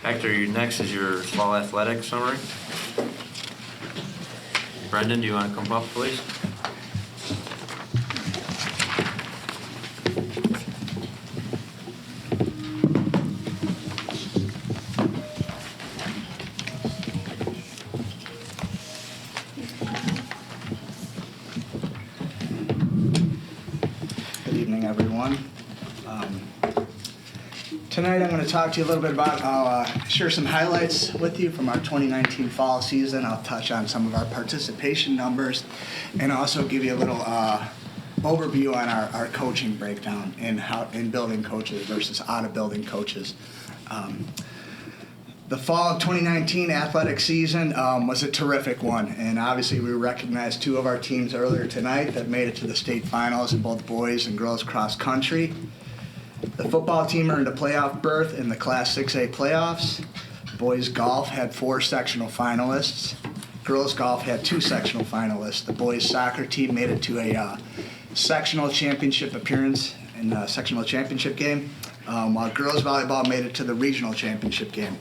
Hector, next is your fall athletics summary. Brendan, do you want to come up, please? Good evening, everyone. Tonight I'm going to talk to you a little bit about, I'll share some highlights with you from our 2019 fall season. I'll touch on some of our participation numbers and also give you a little overview on our coaching breakdown and how in building coaches versus out of building coaches. The fall of 2019 athletic season was a terrific one, and obviously we recognized two of our teams earlier tonight that made it to the state finals in both boys and girls cross country. The football team earned a playoff berth in the Class 6A playoffs. Boys golf had 4 sectional finalists. Girls golf had 2 sectional finalists. The boys soccer team made it to a sectional championship appearance in the sectional championship game, while girls volleyball made it to the regional championship game.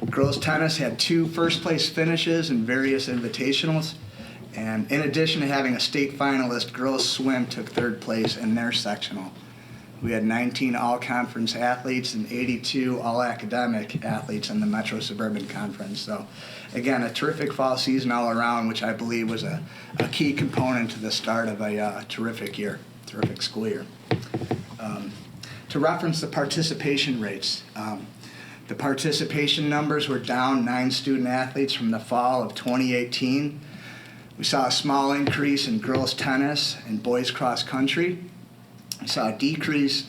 Girls tennis had 2 first-place finishes in various invitationals, and in addition to having a state finalist, girls swim took 3rd place in their sectional. We had 19 all-conference athletes and 82 all-academic athletes in the Metro Suburban Conference. So, again, a terrific fall season all around, which I believe was a key component to the start of a terrific school year. To reference the participation rates, the participation numbers were down 9 student athletes from the fall of 2018. We saw a small increase in girls tennis and boys cross country. We saw a decrease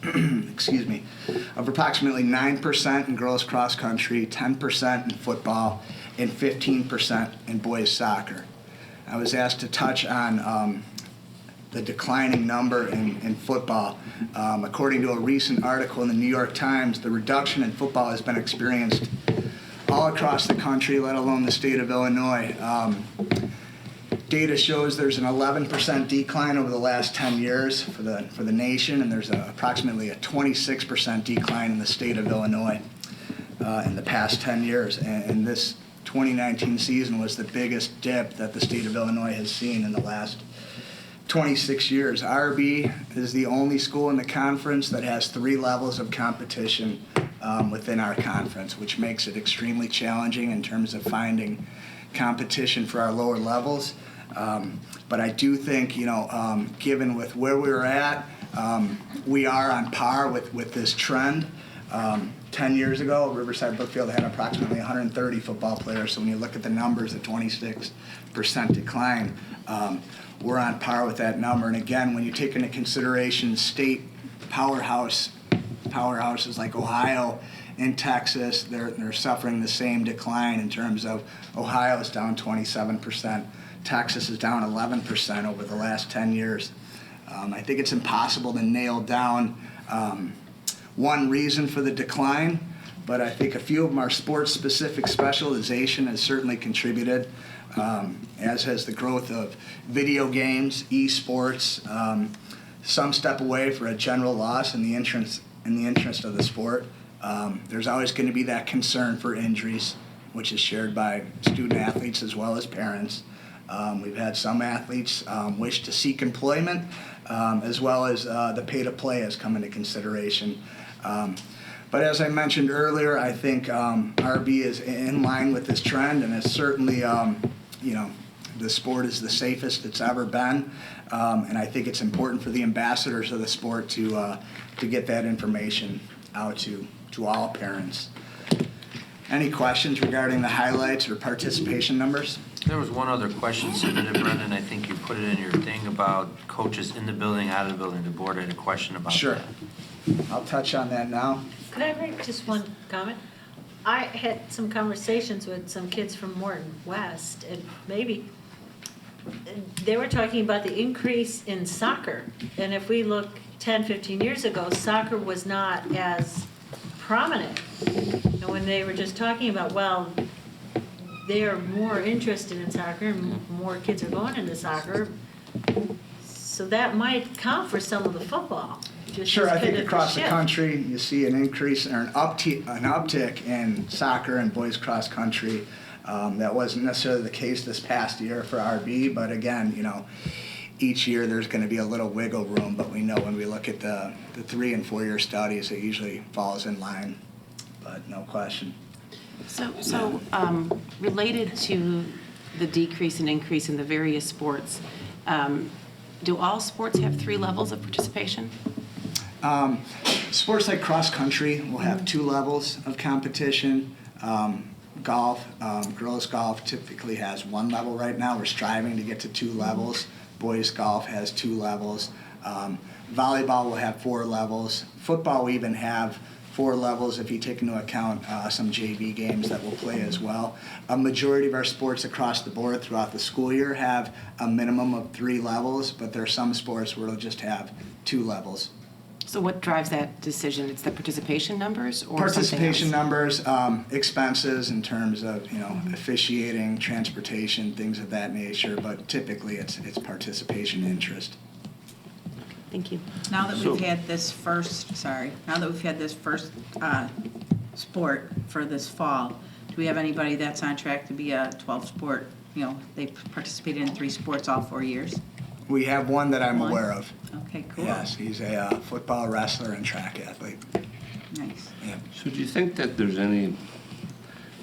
of approximately 9% in girls cross country, 10% in football, and 15% in boys soccer. I was asked to touch on the declining number in football. According to a recent article in the New York Times, the reduction in football has been experienced all across the country, let alone the state of Illinois. Data shows there's an 11% decline over the last 10 years for the nation, and there's approximately a 26% decline in the state of Illinois in the past 10 years. And this 2019 season was the biggest dip that the state of Illinois has seen in the last 26 years. RB is the only school in the conference that has 3 levels of competition within our conference, which makes it extremely challenging in terms of finding competition for our lower levels. But I do think, given with where we were at, we are on par with this trend. 10 years ago, Riverside Brookfield had approximately 130 football players. So when you look at the numbers, a 26% decline, we're on par with that number. And again, when you take into consideration state powerhouses like Ohio and Texas, they're suffering the same decline in terms of Ohio is down 27%. Texas is down 11% over the last 10 years. I think it's impossible to nail down one reason for the decline, but I think a few of them are sports-specific specialization has certainly contributed, as has the growth of video games, esports, some step away for a general loss in the interest of the sport. There's always going to be that concern for injuries, which is shared by student athletes as well as parents. We've had some athletes wish to seek employment, as well as the pay-to-play has come into consideration. But as I mentioned earlier, I think RB is in line with this trend, and it's certainly, the sport is the safest it's ever been, and I think it's important for the ambassadors of the sport to get that information out to all parents. Any questions regarding the highlights or participation numbers? There was one other question submitted, Brendan. I think you put it in your thing about coaches in the building, out of the building. The board had a question about Sure. that. I'll touch on that now. Could I make just one comment? I had some conversations with some kids from Morton West, and maybe they were talking about the increase in soccer. And if we look 10, 15 years ago, soccer was not as prominent. And when they were just talking about, well, they are more interested in soccer and more kids are going into soccer, so that might count for some of the football. just Sure, I kind think of across the shift. country, you see an increase or an uptick in soccer and boys cross country. That wasn't necessarily the case this past year for RB, but again, each year there's going to be a little wiggle room, but we know when we look at the 3 and 4 year studies, it usually falls in line, but no question. So related to the decrease and increase in the various sports, do all sports have 3 levels of participation? Sports like cross country will have 2 levels of competition. Golf, girls golf typically has 1 level right now. We're striving to get to 2 levels. Boys golf has 2 levels. Volleyball will have 4 levels. Football will even have 4 levels if you take into account some JV games that we'll play as well. A majority of our sports across the board throughout the school year have a minimum of 3 levels, but there are some sports where it'll just have 2 levels. So what drives that decision? It's the participation numbers or Participation something else? numbers, expenses in terms of officiating, transportation, things of that nature. But typically, it's participation interest. Thank you. Now that we've had this first sport for this fall, do we have anybody that's on track to be a 12 sport? They participated in 3 sports all 4 years. We have one that I'm One? aware of. Okay, cool. Yes, he's a football wrestler and track athlete. Nice. Yeah. So do you think that there's any,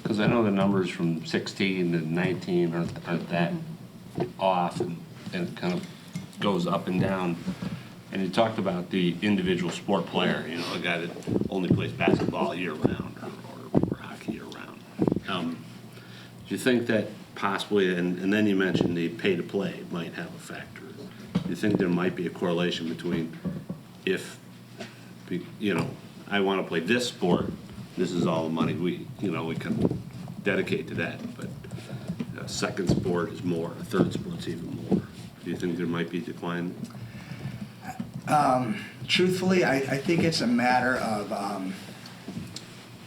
because I know the numbers from 16 to 19 aren't that off, and it kind of goes up and down. And you talked about the individual sport player, a guy that only plays basketball year-round or hockey year-round. Do you think that possibly, and then you mentioned the pay-to-play might have a factor. Do you think there might be a correlation between if, I want to play this sport, this is all the money we can dedicate to that, but a second sport is more, a third sport's even more. Do you think there might be a decline? Truthfully, I think it's a matter of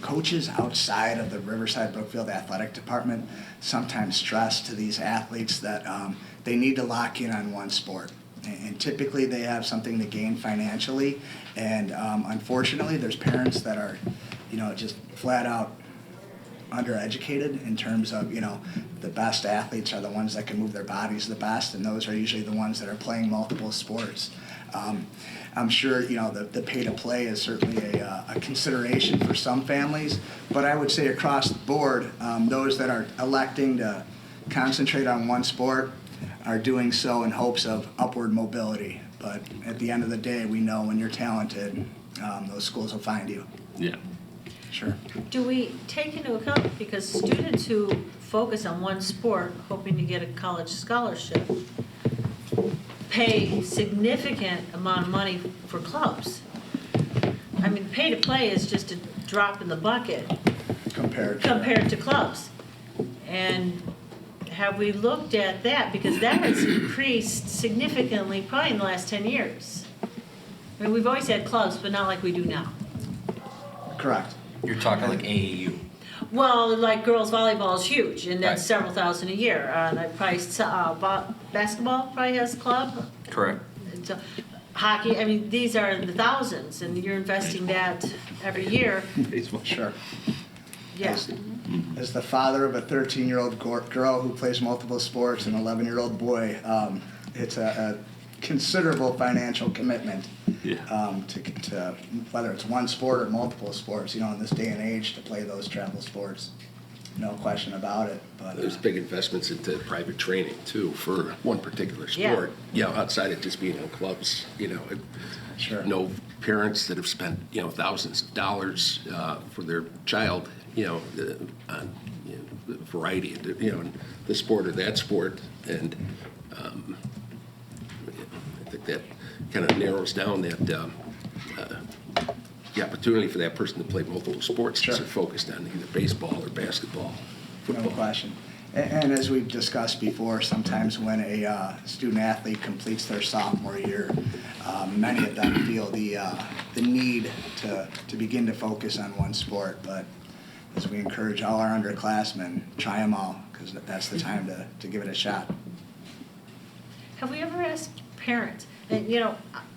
coaches outside of the Riverside Brookfield Athletic Department sometimes stress to these athletes that they need to lock in on one sport. And typically they have something to gain financially. And unfortunately, there's parents that are, just flat out undereducated in terms of, the best athletes are the ones that can move their bodies the best, and those are usually the ones that are playing multiple sports. I'm sure, the pay-to-play is certainly a consideration for some families, but I would say across the board, those that are electing to concentrate on one sport are doing so in hopes of upward mobility. But at the end of the day, we know when you're talented, those schools will find you. Yeah. Sure. Do we take into account, because students who focus on one sport, hoping to get a college scholarship, pay significant amount of money for clubs? I mean, pay to play is just a drop in the bucket Compared to clubs. And have we looked at that? Because that has increased significantly probably in the last 10 years. I mean, we've always had clubs, but not like we do now. Correct. You're talking like AAU. Well, like girls volleyball is huge, and that's Right. several thousand a year. That probably basketball probably has a club. Correct. And so, hockey, I mean, these are in the thousands, and you're investing that every year. Sure. Yeah. As the father of a 13-year-old girl who plays multiple sports and an 11-year-old boy, it's a considerable financial commitment to whether it's one sport or multiple sports, in this day and age, to play those travel sports. No question about it. But There's big investments into private training too for one particular Yeah. sport. Outside of just being in clubs, Sure. know parents that have spent thousands of dollars for their child, on the variety of this sport or that sport, and I think that kind of narrows down that the opportunity for that person to play multiple sports Sure. because they're focused on either baseball or basketball, No football. question. And as we've discussed before, sometimes when a student athlete completes their sophomore year, many of them feel the need to begin to focus on one sport. But as we encourage all our underclassmen, try them all, because that's the time to give it a shot. Have we ever asked parents, and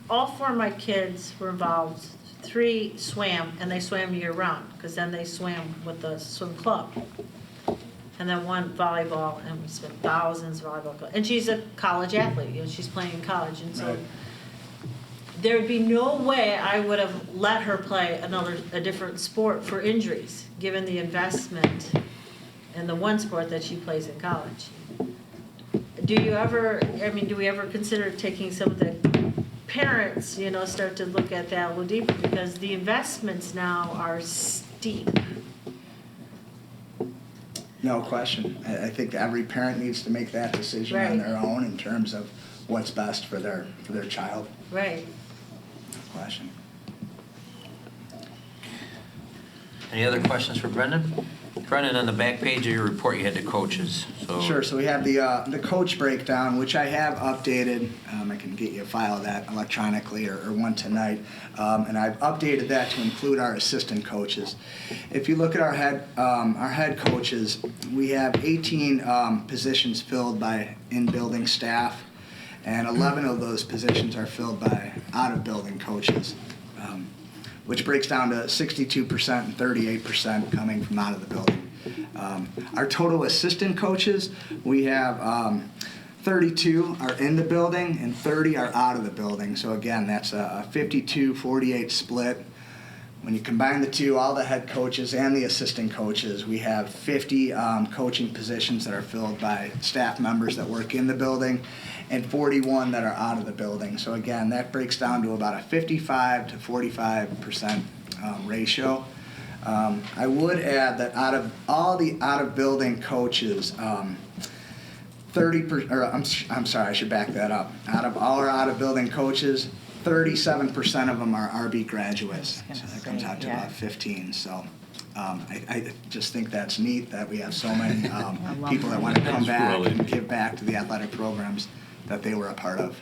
all 4 of my kids were involved. 3 swam, and they swam year-round, because then they swam with the swim club. And then 1 volleyball, and we spent thousands volleyball. And she's a college athlete, you know, she's playing in college, and so Right. there would be no way I would have let her play a different sport for injuries, given the investment in the one sport that she plays in college. Do we ever consider taking some of the parents, you know, start to look at that a little deeper, because the investments now are steep. No question. I think every parent needs to make that decision on Right. their own in terms of what's best for their child. Right. No question. Any other questions for Brendan? Brendan, on the back page of your report, you had the coaches, so. Sure, so we have the coach breakdown, which I have updated. I can get you a file of that electronically or one tonight. And I've updated that to include our assistant coaches. If you look at our head coaches, we have 18 positions filled by in-building staff, and 11 of those positions are filled by out-of-building coaches, which breaks down to 62% and 38% coming from out of the building. Our total assistant coaches, we have 32 are in the building and 30 are out of the building. So again, that's a 52-48 split. When you combine the two, all the head coaches and the assistant coaches, we have 50 coaching positions that are filled by staff members that work in the building and 41 that are out of the building. So again, that breaks down to about a 55 to 45% ratio. I would add that out of all the out-of-building coaches, I'm sorry, I should back that up. Out of all our out-of-building coaches, 37% of them are RB graduates. So that comes out to about 15. So I just think that's neat that we have so many people that want to come back and give back to the athletic programs that they were a part of.